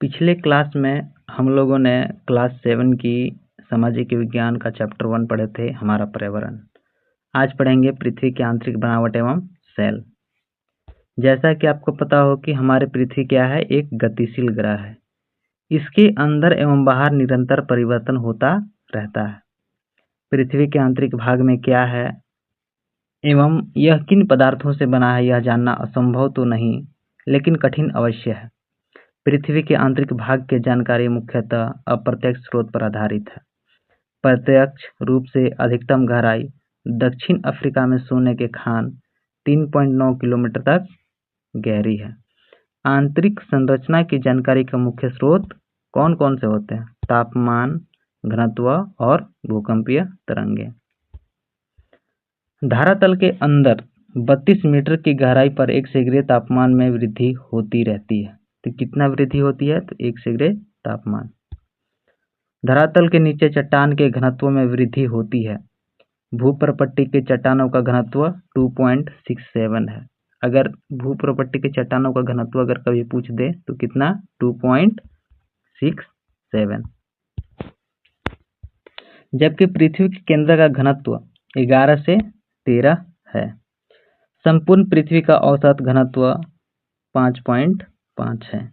पिछले क्लास में हम लोगों ने क्लास 7 की सामाजिक विज्ञान का चैप्टर 1 पढ़े थे, हमारा पर्यावरण। आज पढ़ेंगे पृथ्वी की आंतरिक बनावट एवं सेल। जैसा कि आपको पता हो कि हमारे पृथ्वी क्या है, एक गतिशील ग्रह है। इसके अंदर एवं बाहर निरंतर परिवर्तन होता रहता है। पृथ्वी के आंतरिक भाग में क्या है एवं यह किन पदार्थों से बना है, यह जानना असंभव तो नहीं, लेकिन कठिन अवश्य है। पृथ्वी के आंतरिक भाग की जानकारी मुख्यतः अप्रत्यक्ष स्रोत पर आधारित है। प्रत्यक्ष रूप से अधिकतम गहराई दक्षिण अफ्रीका में सोने के खान 3.9 किलोमीटर तक गहरी है। आंतरिक संरचना की जानकारी का मुख्य स्रोत कौन कौन से होते हैं? तापमान, घनत्व और भूकंपीय तरंगे। धरातल के अंदर 32 मीटर की गहराई पर 1 सेंटीग्रेड तापमान में वृद्धि होती रहती है। तो कितना वृद्धि होती है? तो 1 सेंटीग्रेड तापमान। धरातल के नीचे चट्टान के घनत्व में वृद्धि होती है। भूप्रपट्टी के चट्टानों का घनत्व 2.67 है। अगर भूप्रपट्टी के चट्टानों का घनत्व अगर कभी पूछ दे तो कितना? 2.67। जबकि पृथ्वी के केंद्र का घनत्व 11 से 13 है। संपूर्ण पृथ्वी का औसत घनत्व 5.5 है।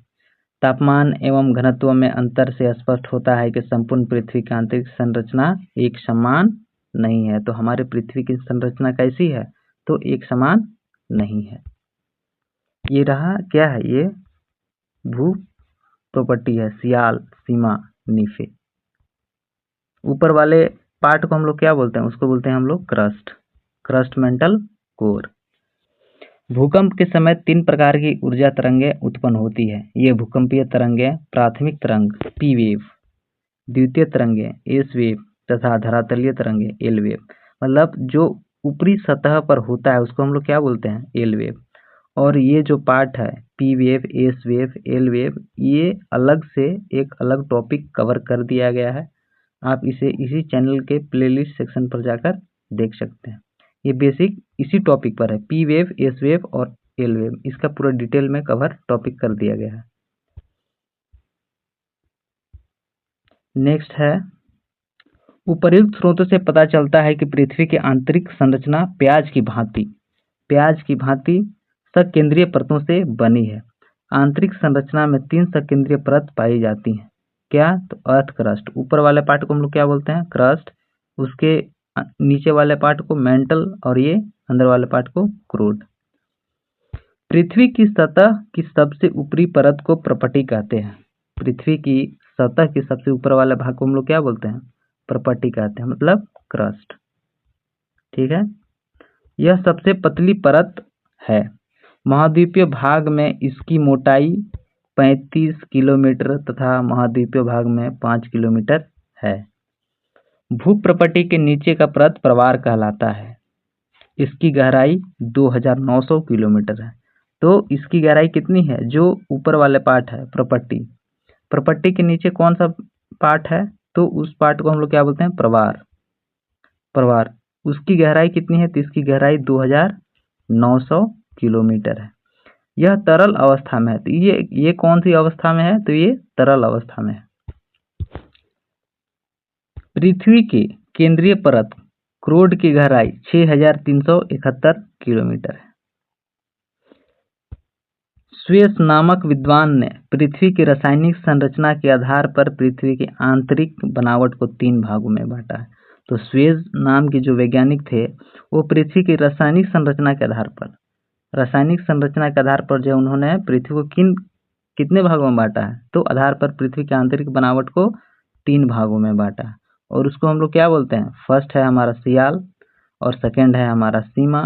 तापमान एवं घनत्व में अंतर से स्पष्ट होता है कि संपूर्ण पृथ्वी की आंतरिक संरचना एक समान नहीं है। तो हमारे पृथ्वी की संरचना कैसी है? तो एक समान नहीं है। ये रहा क्या है? ये भू प्रॉपर्टी है, सियाल, सीमा, नीफे। ऊपर वाले पार्ट को हम लोग क्या बोलते हैं? उसको बोलते हैं हम लोग क्रस्ट मेंटल कोर। भूकंप के समय 3 प्रकार की ऊर्जा तरंगें उत्पन्न होती है। ये भूकंपीय तरंगें प्राथमिक तरंग पी वेव, द्वितीय तरंगें एस वेव तथा धरातलीय तरंगें एल वेव। मतलब जो ऊपरी सतह पर होता है उसको हम लोग क्या बोलते हैं? L wave. और ये जो पार्ट है P wave, S wave, L wave, ये अलग से एक अलग टॉपिक कवर कर दिया गया है। आप इसे इसी चैनल के प्लेलिस्ट सेक्शन पर जाकर देख सकते हैं। ये बेसिक इसी टॉपिक पर है, पी वेव, एस वेव और एल वेव। इसका पूरा डिटेल में कवर टॉपिक कर दिया गया है। नेक्स्ट है, उपर्युक्त स्रोतों से पता चलता है कि पृथ्वी की आंतरिक संरचना प्याज की भांति सकेंद्रीय परतों से बनी है। आंतरिक संरचना में 3 सकेंद्रीय परत पाई जाती हैं। क्या? तो अर्थ क्रस्ट। ऊपर वाले पार्ट को हम लोग क्या बोलते हैं? क्रस्ट। उसके नीचे वाले पार्ट को मेंटल और ये अंदर वाले पार्ट को क्रूड। पृथ्वी की सतह की सबसे ऊपरी परत को प्रपट्टी कहते हैं। पृथ्वी की सतह के सबसे ऊपर वाले भाग को हम लोग क्या बोलते हैं? प्रपट्टी कहते हैं, मतलब क्रस्ट। ठीक है। यह सबसे पतली परत है। महाद्वीपीय भाग में इसकी मोटाई 35 किलोमीटर तथा महाद्वीपीय भाग में 5 किलोमीटर है। भूप्रपट्टी के नीचे का परत प्रवार कहलाता है। इसकी गहराई 2900 किलोमीटर है। तो इसकी गहराई कितनी है? जो ऊपर वाले पार्ट है प्रपट्टी के नीचे कौन सा पार्ट है? तो उस पार्ट को हम लोग क्या बोलते हैं? प्रवार। उसकी गहराई कितनी है? तो इसकी गहराई 2900 किलोमीटर है। यह तरल अवस्था में है। तो ये कौन सी अवस्था में है? तो ये तरल अवस्था में है। पृथ्वी के केंद्रीय परत क्रोड की गहराई 6371 किलोमीटर है। स्वेस नामक विद्वान ने पृथ्वी की रासायनिक संरचना के आधार पर पृथ्वी की आंतरिक बनावट को 3 भागों में बांटा है। तो स्वेस नाम के जो वैज्ञानिक थे वो पृथ्वी की रासायनिक संरचना के आधार पर जो उन्होंने पृथ्वी को कितने भागों में बांटा है? तो आधार पर पृथ्वी की आंतरिक बनावट को 3 भागों में बांटा है। और उसको हम लोग क्या बोलते हैं? फर्स्ट है हमारा सियाल, और सेकेंड है हमारा सीमा,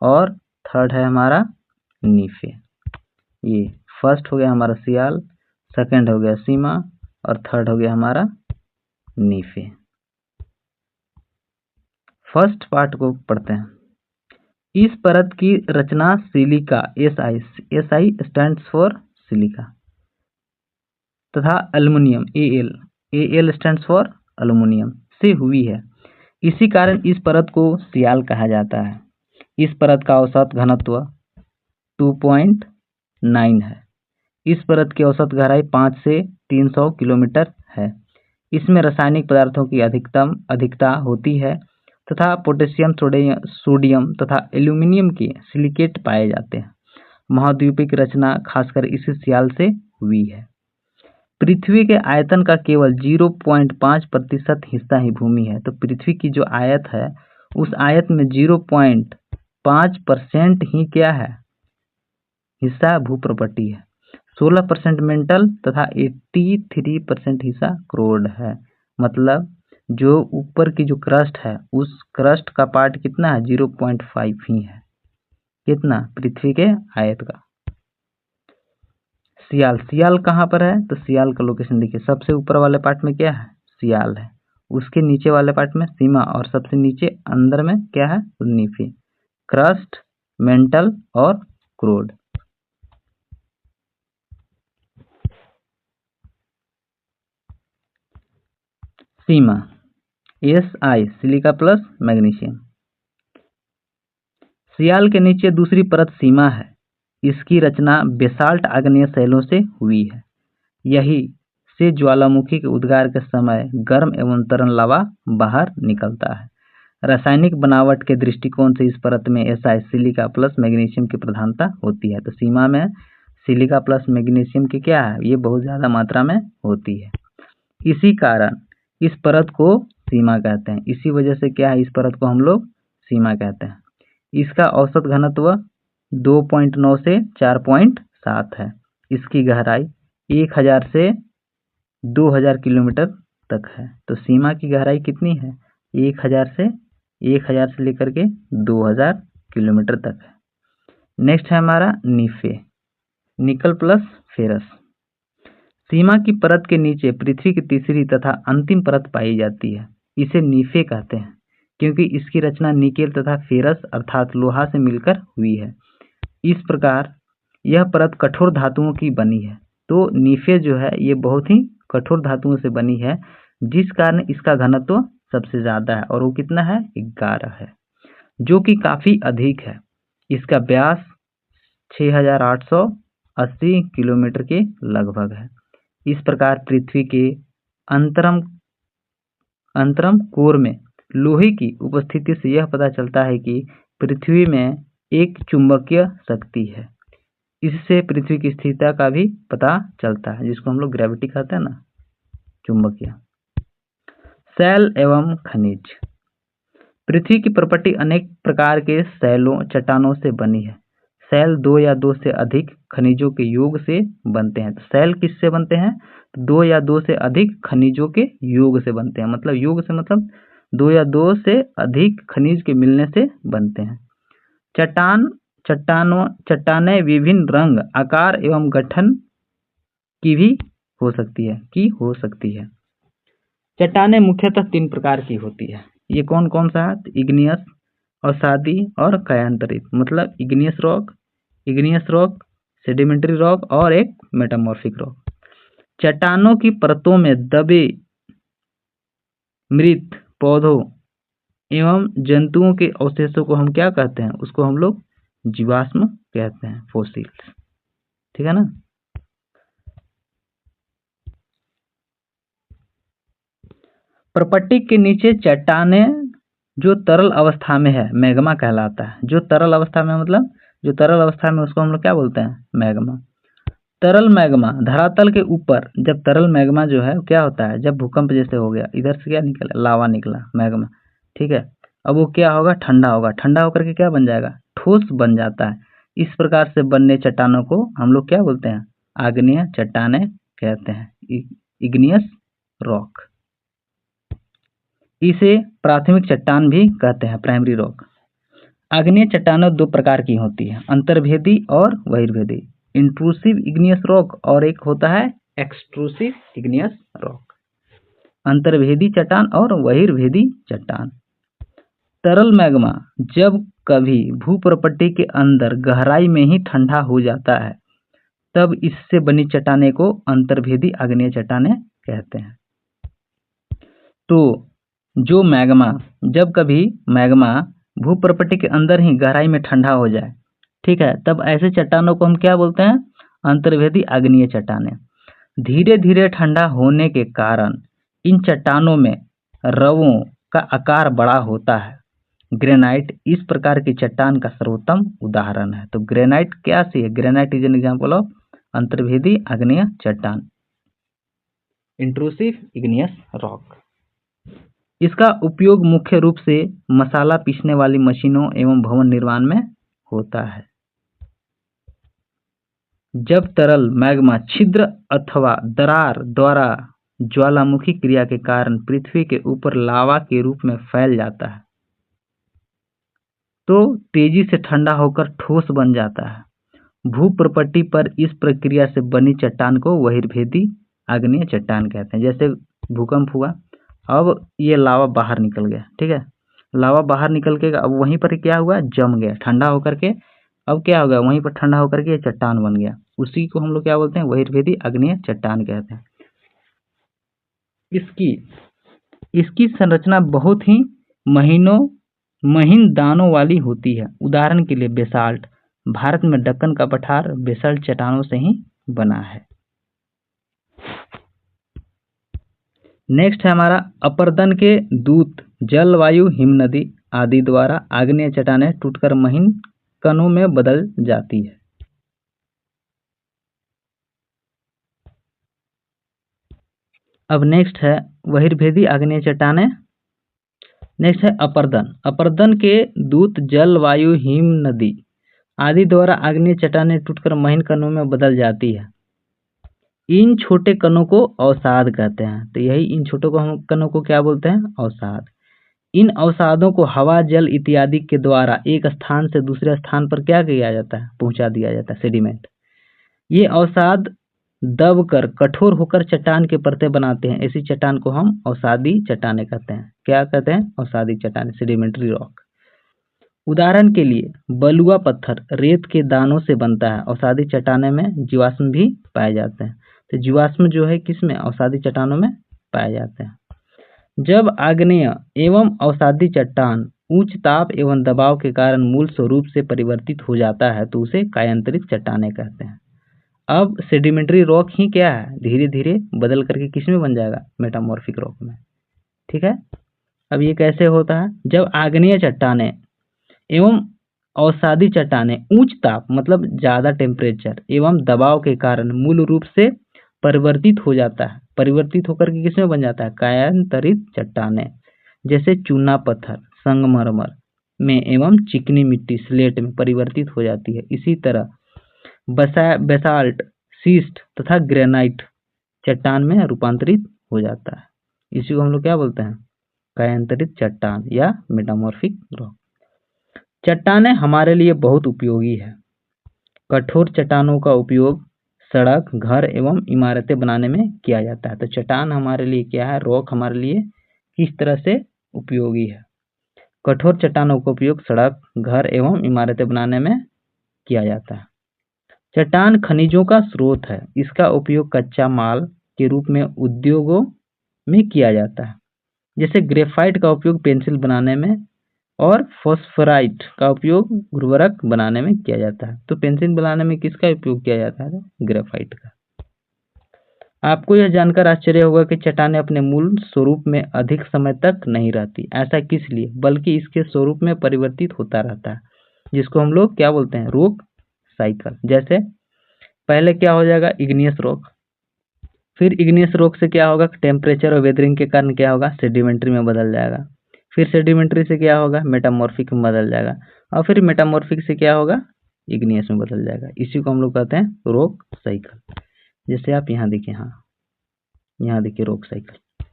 और थर्ड है हमारा नीफे। ये फर्स्ट हो गया हमारा सियाल, सेकेंड हो गया सीमा, और थर्ड हो गया हमारा नीफे। फर्स्ट पार्ट को पढ़ते हैं। इस परत की रचना silica, SI stands for silica, तथा aluminium, AL stands for aluminium से हुई है। इसी कारण इस परत को सियाल कहा जाता है। इस परत का औसत घनत्व 2.9 है। इस परत की औसत गहराई 5 से 300 किलोमीटर है। इसमें रासायनिक पदार्थों की अधिकता होती है तथा पोटेशियम, सोडियम तथा एल्यूमिनियम के सिलिकेट पाए जाते हैं। महाद्वीपीय रचना खासकर इसी सियाल से हुई है। पृथ्वी के आयतन का केवल 0.5% हिस्सा ही भूमि है। तो पृथ्वी की जो आयत है उस आयत में 0.5% ही क्या है, हिस्सा भूप्रपट्टी है। 16% मेंटल तथा 83% हिस्सा क्रोड है। मतलब जो ऊपर की जो क्रस्ट है उस क्रस्ट का पार्ट कितना है, 0.5 ही है। कितना, पृथ्वी के आयत का। सियाल कहाँ पर है, तो सियाल का लोकेशन देखिए, सबसे ऊपर वाले पार्ट में क्या है, सियाल है, उसके नीचे वाले पार्ट में सीमा, और सबसे नीचे अंदर में क्या है, नीफे, क्रस्ट, मेंटल और क्रोड। सीमा Si सिलिका प्लस मैग्नीशियम। सियाल के नीचे दूसरी परत सीमा है। इसकी रचना बेसाल्ट आग्नेय शैलों से हुई है। यही से ज्वालामुखी के उद्गार के समय गर्म एवं तरल लावा बाहर निकलता है। रासायनिक बनावट के दृष्टिकोण से इस परत में Si सिलिका प्लस मैग्नीशियम की प्रधानता होती है। तो सीमा में सिलिका प्लस मैग्नीशियम की क्या है, ये बहुत ज़्यादा मात्रा में होती है। इसी कारण इस परत को सीमा कहते हैं। इसी वजह से क्या है, इस परत को हम लोग सीमा कहते हैं। इसका औसत घनत्व 2.9 से 4.7 है। इसकी गहराई 1000 से 2000 किलोमीटर तक है। तो सीमा की गहराई कितनी है, 1000 से लेकर के 2000 किलोमीटर तक है। नेक्स्ट है हमारा नीफे, निकल प्लस फेरस। सीमा की परत के नीचे पृथ्वी की तीसरी तथा अंतिम परत पाई जाती है। इसे नीफे कहते हैं क्योंकि इसकी रचना निकेल तथा फेरस अर्थात लोहा से मिलकर हुई है। इस प्रकार यह परत कठोर धातुओं की बनी है। तो नीफे जो है ये बहुत ही कठोर धातुओं से बनी है, जिस कारण इसका घनत्व सबसे ज्यादा है, और वो कितना है, 11 है, जो कि काफी अधिक है। इसका व्यास 6880 किलोमीटर के लगभग है। इस प्रकार पृथ्वी के अंतरम कोर में लोहे की उपस्थिति से यह पता चलता है कि पृथ्वी में एक चुंबकीय शक्ति है। इससे पृथ्वी की स्थिरता का भी पता चलता है, जिसको हम लोग ग्रेविटी कहते हैं ना, चुंबकीय। शैल एवं खनिज। पृथ्वी की प्रॉपर्टी अनेक प्रकार के शैलों, चट्टानों से बनी है। शैल 2 या 2 से अधिक खनिजों के योग से बनते हैं। तो शैल किससे बनते हैं, 2 या 2 से अधिक खनिजों के योग से बनते हैं। मतलब योग से मतलब 2 या 2 से अधिक खनिज के मिलने से बनते हैं। चट्टानें विभिन्न रंग, आकार एवं गठन की भी हो सकती है। चट्टानें मुख्यतः 3 प्रकार की होती है। ये कौन कौन सा है, इग्नियस, अवसादी और कायांतरित। मतलब इग्नियस रॉक, सेडिमेंट्री रॉक और एक मेटामॉर्फिक रॉक। चट्टानों की परतों में दबे मृत पौधों एवं जंतुओं के अवशेषों को हम क्या कहते हैं, उसको हम लोग जीवाश्म कहते हैं, फोसिल्स। ठीक है ना। प्रपट्टी के नीचे चट्टानें जो तरल अवस्था में है, मैग्मा कहलाता है। जो तरल अवस्था में मतलब जो तरल अवस्था में उसको हम लोग क्या बोलते हैं, मैग्मा। तरल मैग्मा धरातल के ऊपर, जब तरल मैग्मा जो है क्या होता है, जब भूकंप जैसे हो गया, इधर से क्या निकला, लावा निकला, मैग्मा, ठीक है। अब वो क्या होगा, ठंडा होगा, ठंडा होकर के क्या बन जाएगा, ठोस बन जाता है। इस प्रकार से बनने चट्टानों को हम लोग क्या बोलते हैं, आग्नेय चट्टानें कहते हैं, इग्नियस रॉक। इसे प्राथमिक चट्टान भी कहते हैं, प्राइमरी रॉक। आग्नेय चट्टानें 2 प्रकार की होती है, अंतर्भेदी और बहिर्भेदी। इंट्रूसिव इग्नियस रॉक और एक होता है एक्सट्रूसिव इग्नियस रॉक। अंतर्भेदी चट्टान और बहिर्भेदी चट्टान। तरल मैग्मा जब कभी भूप्रपट्टी के अंदर गहराई में ही ठंडा हो जाता है, तब इससे बनी चट्टानें को अंतर्भेदी आग्नेय चट्टानें कहते हैं। तो जो मैग्मा, जब कभी मैग्मा भूप्रपट्टी के अंदर ही गहराई में ठंडा हो जाए, ठीक है, तब ऐसे चट्टानों को हम क्या बोलते हैं, अंतर्वेदी आग्नेय चट्टानें। धीरे धीरे ठंडा होने के कारण इन चट्टानों में रवों का आकार बड़ा होता है। ग्रेनाइट इस प्रकार की चट्टान का सर्वोत्तम उदाहरण है। तो ग्रेनाइट क्या सी है? Granite is an example of Antarvedi आग्नेय चट्टान, इंट्रूसिव इग्नियस रॉक। इसका उपयोग मुख्य रूप से मसाला पीसने वाली मशीनों एवं भवन निर्माण में होता है। जब तरल मैग्मा छिद्र अथवा दरार द्वारा ज्वालामुखी क्रिया के कारण पृथ्वी के ऊपर लावा के रूप में फैल जाता है तो तेजी से ठंडा होकर ठोस बन जाता है। भूप्रपट्टी पर इस प्रक्रिया से बनी चट्टान को बहिर्भेदी आग्नेय चट्टान कहते हैं। जैसे भूकंप हुआ, अब ये लावा बाहर निकल गया, ठीक है, लावा बाहर निकल के अब वहीं पर क्या हुआ, जम गया ठंडा होकर के। अब क्या हो गया, वहीं पर ठंडा होकर के ये चट्टान बन गया। उसी को हम लोग क्या बोलते हैं, बहिर्भेदी आग्नेय चट्टान कहते हैं। इसकी संरचना बहुत ही महीन दानों वाली होती है। उदाहरण के लिए बेसाल्ट, भारत में दक्कन का पठार बेसाल्ट चट्टानों से ही बना है। नेक्स्ट है हमारा अपरदन के दूत, जलवायु, हिमनदी आदि द्वारा आग्नेय चट्टानें टूटकर महीन कणों में बदल जाती है। अब नेक्स्ट है बहिर्भेदी आग्नेय चट्टानें। नेक्स्ट है अपरदन। अपरदन के दूत, जलवायु, हिमनदी आदि द्वारा आग्नेय चट्टानें टूटकर महीन कणों में बदल जाती है। इन छोटे कणों को अवसाद कहते हैं। तो यही इन छोटे कणों को क्या बोलते हैं, अवसाद। इन अवसादों को हवा, जल इत्यादि के द्वारा एक स्थान से दूसरे स्थान पर क्या किया जाता है, पहुंचा दिया जाता है, सेडिमेंट। ये अवसाद दब कर कठोर होकर चट्टान के परतें बनाते हैं। ऐसी चट्टान को हम अवसादी चट्टानें कहते हैं। क्या कहते हैं, अवसादी चट्टानें, सेडिमेंट्री रॉक। उदाहरण के लिए बलुआ पत्थर रेत के दानों से बनता है। अवसादी चट्टानें में जीवाश्म भी पाए जाते हैं। तो जीवाश्म जो है किसमें, अवसादी चट्टानों में पाए जाते हैं। जब आग्नेय एवं अवसादी चट्टान उच्च ताप एवं दबाव के कारण मूल स्वरूप से परिवर्तित हो जाता है तो उसे कायांतरित चट्टानें कहते हैं। अब सेडिमेंट्री रॉक ही क्या है, धीरे धीरे बदल करके किसमें बन जाएगा, मेटामॉर्फिक रॉक में, ठीक है। अब ये कैसे होता है, जब आग्नेय चट्टानें एवं अवसादी चट्टानें उच्च ताप मतलब ज्यादा टेम्परेचर एवं दबाव के कारण मूल रूप से परिवर्तित हो जाता है, परिवर्तित होकर के किसमें बन जाता है, कायांतरित चट्टानें। जैसे चूना पत्थर संगमरमर में एवं चिकनी मिट्टी स्लेट में परिवर्तित हो जाती है। इसी तरह बेसाल्ट, सीस्ट तथा ग्रेनाइट चट्टान में रूपांतरित हो जाता है। इसी को हम लोग क्या बोलते हैं, कायांतरित चट्टान या मेटामॉर्फिक रॉक। चट्टानें हमारे लिए बहुत उपयोगी है। कठोर चट्टानों का उपयोग सड़क, घर एवं इमारतें बनाने में किया जाता है। तो चट्टान हमारे लिए क्या है, रॉक हमारे लिए किस तरह से उपयोगी है। कठोर चट्टानों का उपयोग सड़क, घर एवं इमारतें बनाने में किया जाता है। चट्टान खनिजों का स्रोत है। इसका उपयोग कच्चा माल के रूप में उद्योगों में किया जाता है। जैसे ग्रेफाइट का उपयोग पेंसिल बनाने में और फॉस्फोराइट का उपयोग उर्वरक बनाने में किया जाता है। तो पेंसिल बनाने में किसका उपयोग किया जाता है, ग्रेफाइट का। आपको यह जानकर आश्चर्य होगा कि चट्टानें अपने मूल स्वरूप में अधिक समय तक नहीं रहती। ऐसा किस लिए, बल्कि इसके स्वरूप में परिवर्तित होता रहता है, जिसको हम लोग क्या बोलते हैं, रॉक साइकिल। जैसे पहले क्या हो जाएगा, इग्नियस रॉक, फिर इग्नियस रॉक से क्या होगा, टेम्परेचर और वेदरिंग के कारण क्या होगा, सेडिमेंट्री में बदल जाएगा। फिर सेडिमेंट्री से क्या होगा, मेटामॉर्फिक में बदल जाएगा, और फिर मेटामॉर्फिक से क्या होगा, इग्नियस में बदल जाएगा। इसी को हम लोग कहते हैं रॉक साइकिल। जैसे आप यहाँ देखिए, हाँ यहाँ देखिए रॉक साइकिल।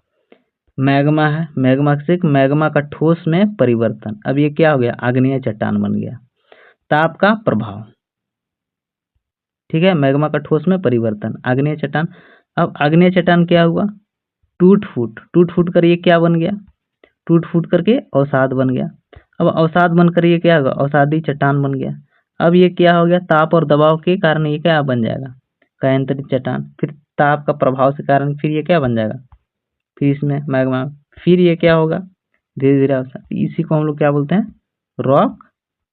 मैग्मा है, मैग्मा से मैग्मा का ठोस में परिवर्तन। अब ये क्या हो गया, आग्नेय चट्टान बन गया। ताप का प्रभाव, ठीक है, मैग्मा का ठोस में परिवर्तन, आग्नेय चट्टान। अब आग्नेय चट्टान क्या हुआ, टूट फूट कर ये क्या बन गया, टूट फूट करके अवसाद बन गया। अब अवसाद बनकर ये क्या होगा, अवसादी चट्टान बन गया। अब ये क्या हो गया, ताप और दबाव के कारण ये क्या बन जाएगा, कायांतरित चट्टान। फिर ताप का प्रभाव के कारण फिर ये क्या बन जाएगा, फिर इसमें मैग्मा, फिर ये क्या होगा, धीरे धीरे अवसाद। इसी को हम लोग क्या बोलते हैं, रॉक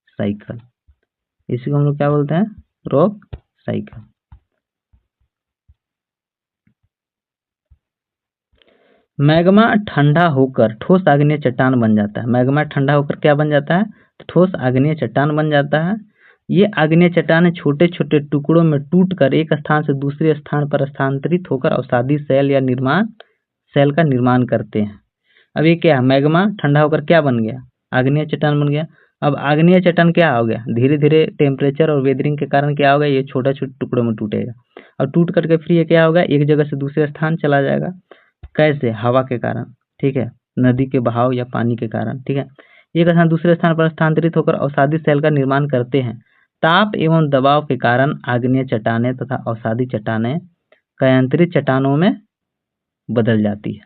साइकिल। इसी को हम लोग क्या बोलते हैं, रॉक साइकिल। मैग्मा ठंडा होकर ठोस आग्नेय चट्टान बन जाता है। मैग्मा ठंडा होकर क्या बन जाता है? तो ठोस आग्नेय चट्टान बन जाता है। ये आग्नेय चट्टान छोटे छोटे टुकड़ों में टूटकर एक स्थान से दूसरे स्थान पर स्थानांतरित होकर अवसादी सेल का निर्माण करते हैं। अब ये क्या है? मैग्मा ठंडा होकर क्या बन गया? आग्नेय चट्टान बन गया। अब आग्नेय चट्टान क्या हो गया? धीरे धीरे टेम्परेचर और वेदरिंग के कारण क्या होगा? ये छोटे छोटे टुकड़ों में टूटेगा और टूट करके फिर ये क्या होगा? एक जगह से दूसरे स्थान चला जाएगा। कैसे? हवा के कारण, ठीक है, नदी के बहाव या पानी के कारण, ठीक है। एक स्थान दूसरे स्थान पर स्थानांतरित होकर अवसादी सेल का निर्माण करते हैं। ताप एवं दबाव के कारण आग्नेय चट्टानें तथा अवसादी चट्टानें कायांतरित चट्टानों में बदल जाती है।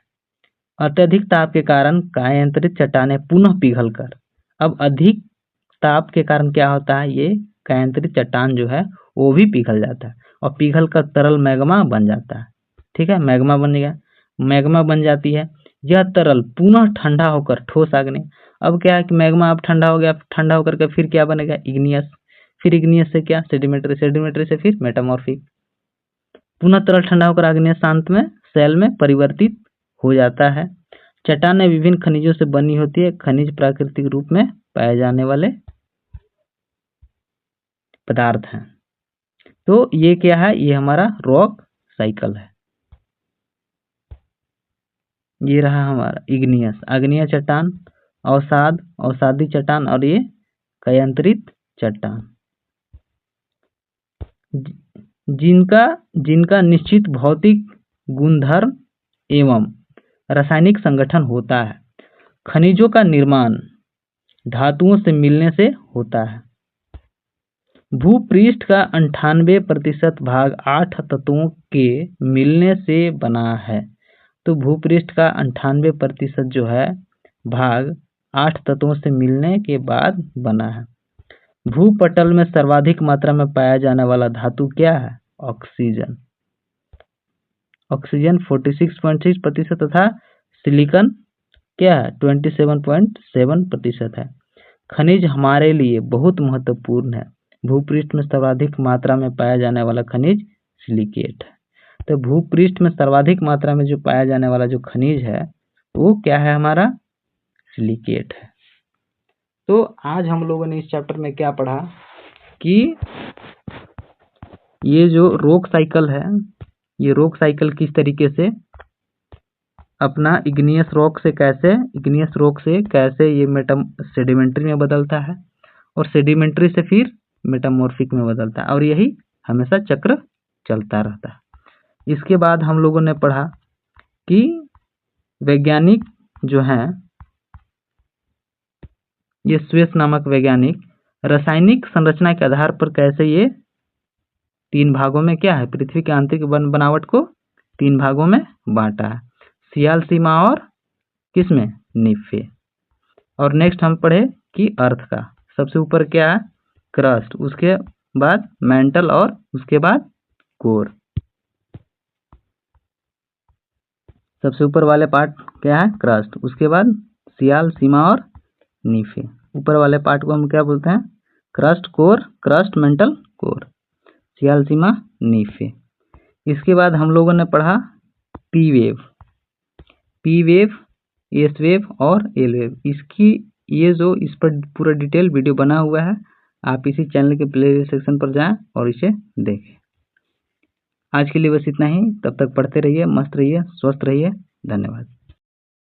अत्यधिक ताप के कारण कायांतरित चट्टानें पुनः पिघलकर, अब अधिक ताप के कारण क्या होता है? ये कायांतरित चट्टान जो है वो भी पिघल जाता है और पिघल कर तरल मैग्मा बन जाता है, ठीक है। मैग्मा बन गया, मैग्मा बन जाती है। यह तरल पुनः ठंडा होकर ठोस आग्नेय, अब क्या है कि मैग्मा अब ठंडा हो गया, ठंडा होकर के फिर क्या बनेगा? इग्नियस, फिर इग्नियस से क्या? सेडिमेंट्री, सेडिमेंट्री से फिर मेटामॉर्फिक, पुनः तरल ठंडा होकर आग्नेय शांत में सेल में परिवर्तित हो जाता है। चट्टानें विभिन्न खनिजों से बनी होती है। खनिज प्राकृतिक रूप में पाए जाने वाले पदार्थ हैं। तो ये क्या है? ये हमारा रॉक साइकिल है। ये रहा हमारा इग्नियस, आग्नेय चट्टान, अवसादी चट्टान और ये कायांतरित चट्टान, जिनका निश्चित भौतिक गुणधर्म एवं रासायनिक संगठन होता है। खनिजों का निर्माण धातुओं से मिलने से होता है। भूपृष्ठ का 98% भाग 8 तत्वों के मिलने से बना है। तो भूपृष्ठ का 98% जो है भाग 8 तत्वों से मिलने के बाद बना है। भूपटल में सर्वाधिक मात्रा में पाया जाने वाला धातु क्या है? ऑक्सीजन। ऑक्सीजन 46.6% तथा सिलिकॉन क्या है? 27.7% है। खनिज हमारे लिए बहुत महत्वपूर्ण है। भूपृष्ठ में सर्वाधिक मात्रा में पाया जाने वाला खनिज सिलिकेट है। तो भूपृष्ठ में सर्वाधिक मात्रा में जो पाया जाने वाला जो खनिज है वो क्या है? हमारा सिलिकेट है। तो आज हम लोगों ने इस चैप्टर में क्या पढ़ा कि ये जो रॉक साइकिल है, ये रॉक साइकिल किस तरीके से अपना इग्नियस रॉक से कैसे ये सेडिमेंट्री में बदलता है और सेडिमेंट्री से फिर मेटामॉर्फिक में बदलता है और यही हमेशा चक्र चलता रहता है। इसके बाद हम लोगों ने पढ़ा कि वैज्ञानिक जो हैं, ये स्वेस नामक वैज्ञानिक रासायनिक संरचना के आधार पर कैसे ये 3 भागों में क्या है? पृथ्वी के आंतरिक बनावट को 3 भागों में बांटा है, सियाल, सीमा और किसमें? निफे। और नेक्स्ट हम पढ़े कि अर्थ का सबसे ऊपर क्या है? क्रस्ट, उसके बाद मेंटल और उसके बाद कोर। सबसे ऊपर वाले पार्ट क्या है? क्रस्ट, उसके बाद सियाल, सीमा और निफे। ऊपर वाले पार्ट को हम क्या बोलते हैं? Crust, core, crust, mantle, core, sial, sima, nife. इसके बाद हम लोगों ने पढ़ा पी वेव, एस वेव और एल वेव। इसकी ये जो इस पर पूरा डिटेल वीडियो बना हुआ है, आप इसी चैनल के प्लेलिस्ट सेक्शन पर जाएं और इसे देखें। आज के लिए बस इतना ही। तब तक पढ़ते रहिए, मस्त रहिए, स्वस्थ रहिए। धन्यवाद।